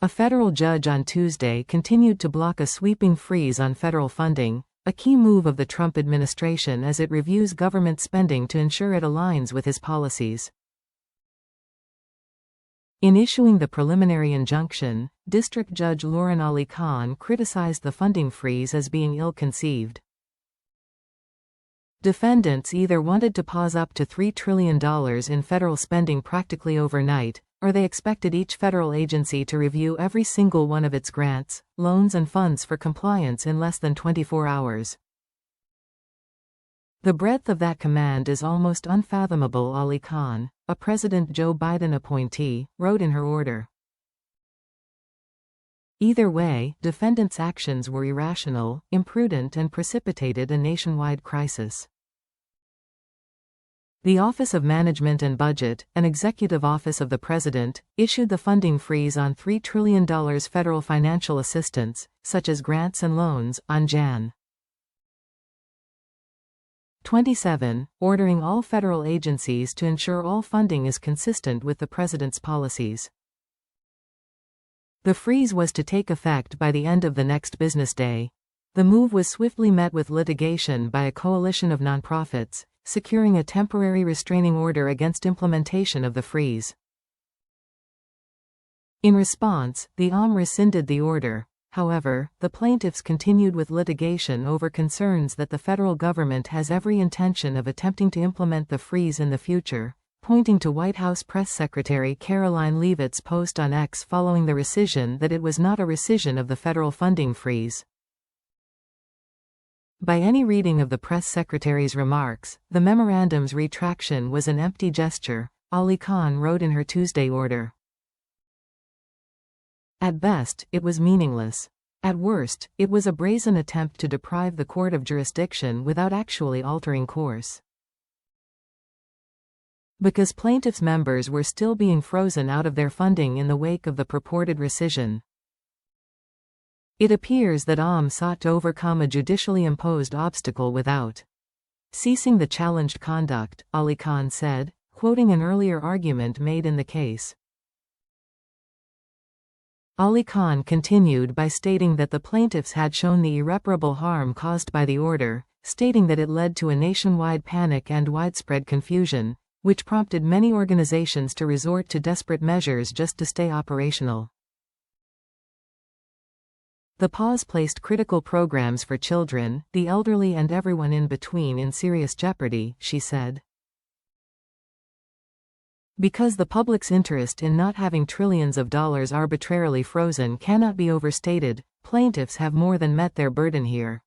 A federal judge on Tuesday continued to block a sweeping freeze on federal funding, a key move of the Trump administration as it reviews government spending to ensure it aligns with his policies. In issuing the preliminary injunction, District Judge Lauren Ali Khan criticized the funding freeze as being ill-conceived. Defendants either wanted to pause up to $3 trillion in federal spending practically overnight, or they expected each federal agency to review every single one of its grants, loans and funds for compliance in less than 24 hours. The breadth of that command is almost unfathomable, Ali Khan, a President Joe Biden appointee, wrote in her order. Either way, defendants' actions were irrational, imprudent and precipitated a nationwide crisis. The Office of Management and Budget, an executive office of the President, issued the funding freeze on $3 trillion federal financial assistance, such as grants and loans, on Jan. 27, ordering all federal agencies to ensure all funding is consistent with the President's policies. The freeze was to take effect by the end of the next business day. The move was swiftly met with litigation by a coalition of nonprofits, securing a temporary restraining order against implementation of the freeze. In response, the OM rescinded the order. However, the plaintiffs continued with litigation over concerns that the federal government has every intention of attempting to implement the freeze in the future, pointing to White House Press Secretary Caroline Leavitt's post on X following the rescission that it was not a rescission of the federal funding freeze. By any reading of the press secretary's remarks, the memorandum's retraction was an empty gesture, Ali Khan wrote in her Tuesday order. At best, it was meaningless. At worst, it was a brazen attempt to deprive the court of jurisdiction without actually altering course. Because plaintiffs' members were still being frozen out of their funding in the wake of the purported rescission. It appears that OM sought to overcome a judicially imposed obstacle without ceasing the challenged conduct, Ali Khan said, quoting an earlier argument made in the case. Ali Khan continued by stating that the plaintiffs had shown the irreparable harm caused by the order, stating that it led to a nationwide panic and widespread confusion, which prompted many organizations to resort to desperate measures just to stay operational. The pause placed critical programs for children, the elderly and everyone in between in serious jeopardy, she said. Because the public's interest in not having trillions of dollars arbitrarily frozen cannot be overstated, plaintiffs have more than met their burden here.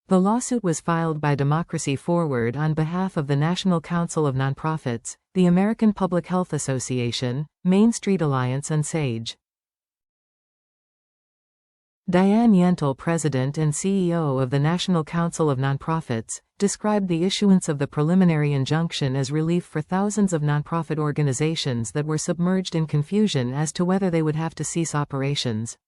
The lawsuit was filed by Democracy Forward on behalf of the National Council of Nonprofits, the American Public Health Association, Main Street Alliance and SAGE. Diane Yentl, president and CEO of the National Council of Nonprofits, described the issuance of the preliminary injunction as relief for thousands of nonprofit organizations that were submerged in confusion as to whether they would have to cease operations.